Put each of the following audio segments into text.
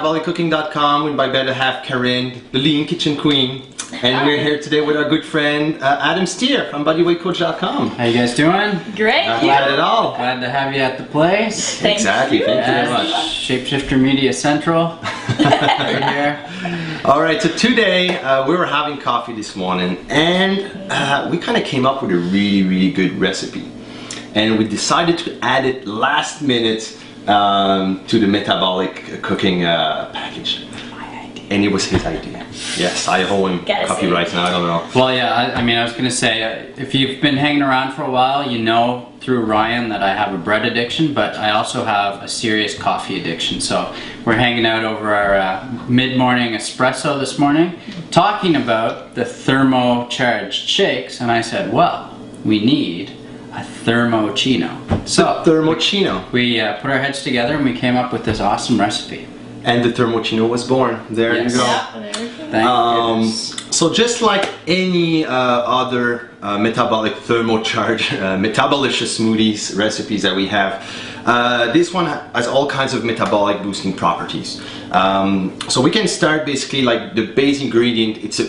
MetabolicCooking.com with my better half Karen, the lean kitchen queen. And we're here today with our good friend Adam Steer from BodyWeightCoach.com. How you guys doing? Great. Not bad at all. Glad to have you at the place. Thank Exactly. you. Thank you very much. Shapeshifter Media Central. Right here. All right. So today we were having coffee this morning, and we kind of came up with a really good recipe, and we decided to add it last minute to the metabolic cooking package. And it was his idea. Yes, I owe him copyright now, I don't know. Well, yeah, I mean, I was going to say, if you've been hanging around for a while, you know through Ryan that I have a bread addiction, but I also have a serious coffee addiction. So we're hanging out over our mid-morning espresso this morning, talking about the thermo-charged shakes, and I said, well, we need a thermochino. So Thermochino. we put our heads together and we came up with this awesome recipe. And the Thermochino was born. There you go. Thank goodness. So just like any other metabolic thermocharge, metabolicious smoothies recipes that we have, this one has all kinds of metabolic boosting properties. So we can start basically like the base ingredient. It's a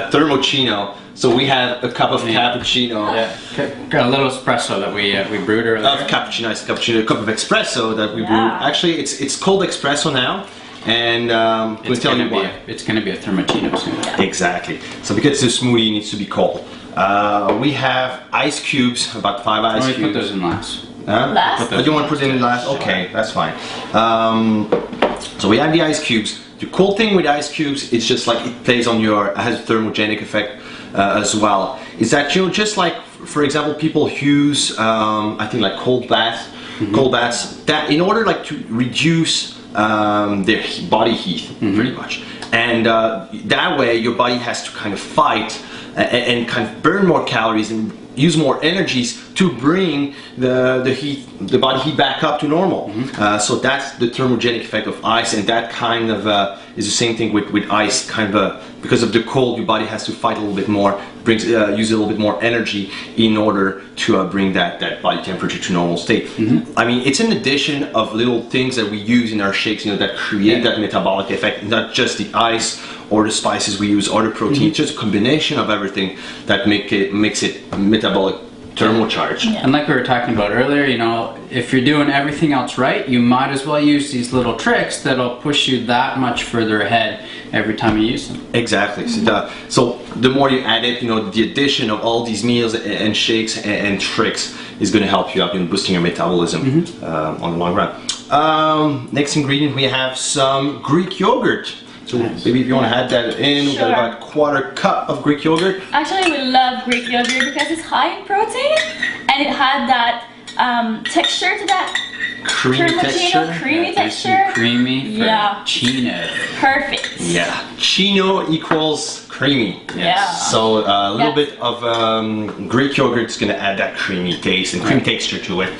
Thermochino. So we have a cup of cappuccino. Yeah, got a little espresso that we brewed earlier. Of cappuccino, it's cappuccino, a cup of espresso that we brewed. Actually, it's called espresso now, and it's tell you why. It's going to be a thermochino soon. Exactly. So because the smoothie needs to be cold, we have ice cubes, about 5 ice cubes. We put those in last. Last? Oh, you want to put it in last? Okay, that's fine. So we have the ice cubes. The cool thing with ice cubes, it's just like it plays on your, has a thermogenic effect as well. Is that, you know, just like, for example, people use, I think like cold baths, that in order like to reduce their body heat, pretty much. And that way your body has to kind of fight and kind of burn more calories and use more energies to bring the body heat back up to normal. So that's the thermogenic effect of ice, and that kind of is the same thing with ice. Kind of because of the cold, your body has to fight a little bit more, use a little bit more energy in order to bring that body temperature to normal state. I mean, it's an addition of little things that we use in our shakes, you know, that create that metabolic effect, not just the ice or the spices we use or the protein. It's just a combination of everything that makes it metabolic thermocharged. And like we were talking about earlier, you know, if you're doing everything else right, you might as well use these little tricks that'll push you that much further ahead every time you use them. Exactly. So the more you add it, you know, the addition of all these meals and shakes and tricks is going to help you out in boosting your metabolism on the long run. Next ingredient, we have some Greek yogurt. So maybe if you want to add that in, we've got about a 1/4 cup of Greek yogurt. Actually, we love Greek yogurt because it's high in protein and it had that texture to that creamy texture. Creamy texture. Creamy for chino. Perfect. Yeah, chino equals creamy. So a little bit of Greek yogurt is going to add that creamy taste and creamy texture to it.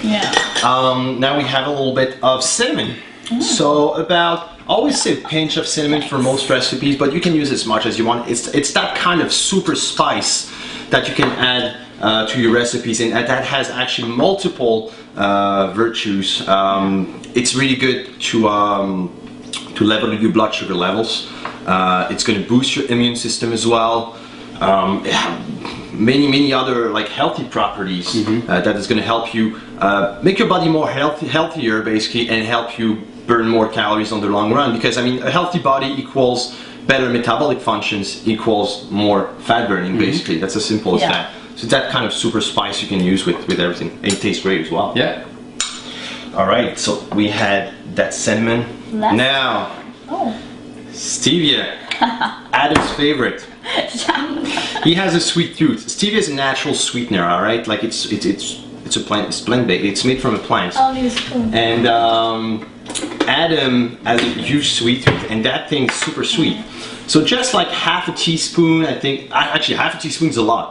Now we have a little bit of cinnamon. So about, I always say a pinch of cinnamon for most recipes, but you can use as much as you want. It's that kind of super spice that you can add to your recipes, and that has actually multiple virtues. It's really good to level your blood sugar levels. It's going to boost your immune system as well. Many other like healthy properties that is going to help you make your body more healthier basically, and help you burn more calories on the long run, because I mean a healthy body equals better metabolic functions equals more fat burning basically. That's as simple as that. So that kind of super spice you can use with everything, and it tastes great as well. Alright, so we had that cinnamon. Now stevia, Adam's favorite. He has a sweet tooth. Stevia is a natural sweetener, alright? Like it's a plant, it's plant-based. It's made from a plant. And Adam has a huge sweet tooth, and that thing's super sweet. So just like half a teaspoon, I think, actually half a teaspoon is a lot.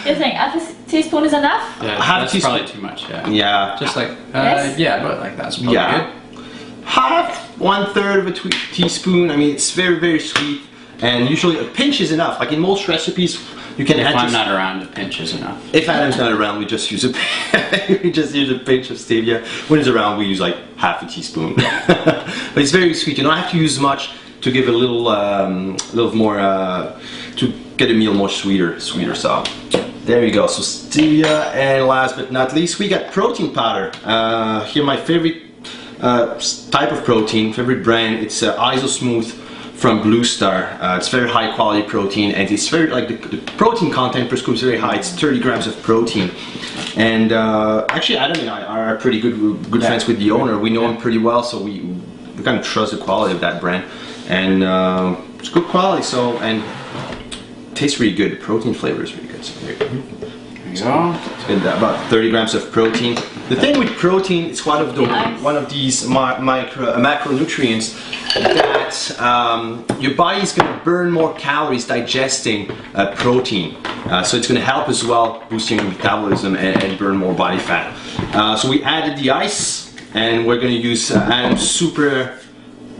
You think half a teaspoon is enough? Yeah, half that's probably too much, Yeah. Just like, yeah, about like that's probably good. Half, 1/3 of a teaspoon, I mean, it's very sweet. And usually a pinch is enough. Like in most recipes, You can If add I'm just, not around, a pinch is enough. if Adam's not around, we just use a we just use a pinch of stevia. When he's around, we use like half a teaspoon. But it's very sweet. You don't have to use much to give a little more to get a meal more sweeter. So there you go. So stevia, and last but not least, we got protein powder. Here, my favorite type of protein, favorite brand. It's Iso Smooth from Blue Star. It's very high quality protein, and it's very like the protein content per scoop is very high. It's 30 grams of protein, and actually Adam and I are pretty good friends with the owner. We know him pretty well, so we kind of trust the quality of that brand, and it's good quality. So and tastes really good. The protein flavor is really good. So there you go. It's good, about 30 grams of protein. The thing with protein, it's one of these macronutrients that your body is going to burn more calories digesting protein. So it's going to help as well boosting your metabolism and burn more body fat. So we added the ice, and we're going to use Adam's Super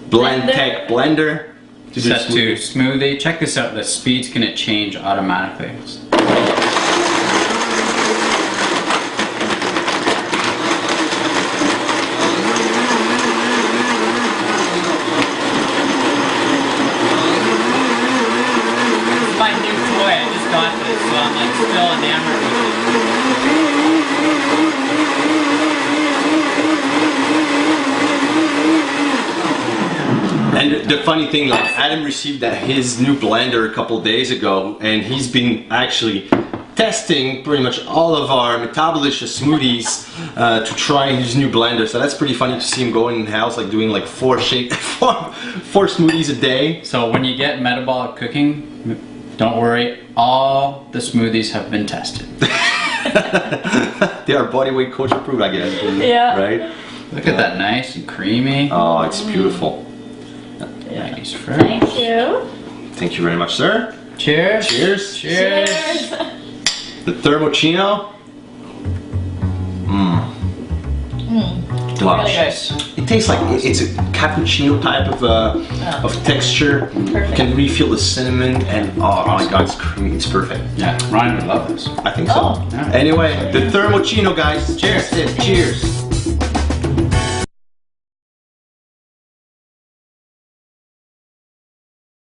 Blend Tech blender to do Set to smoothie. Check this out. The speed's going to change automatically. And the funny thing, like Adam received his new blender a couple days ago, and he's been actually testing pretty much all of our Metabolicious smoothies to try his new blender. So that's pretty funny to see him going in the house, like doing like four smoothies a day. So when you get Metabolic Cooking, don't worry, all the smoothies have been tested. They are body weight coach approved, I guess. Yeah. Right? Look at that, nice and creamy. Oh, it's beautiful. Nice fruit. Thank you. Thank you very much, sir. Cheers. Cheers. Cheers. Cheers. The Thermochino. Delicious. It tastes like it's a cappuccino type of texture. Perfect. You can really feel the cinnamon, and oh my god, it's creamy. It's perfect. Yeah, Ryan would love this. I think so. Oh. Yeah. Anyway, the Thermochino, guys. Cheers. Cheers.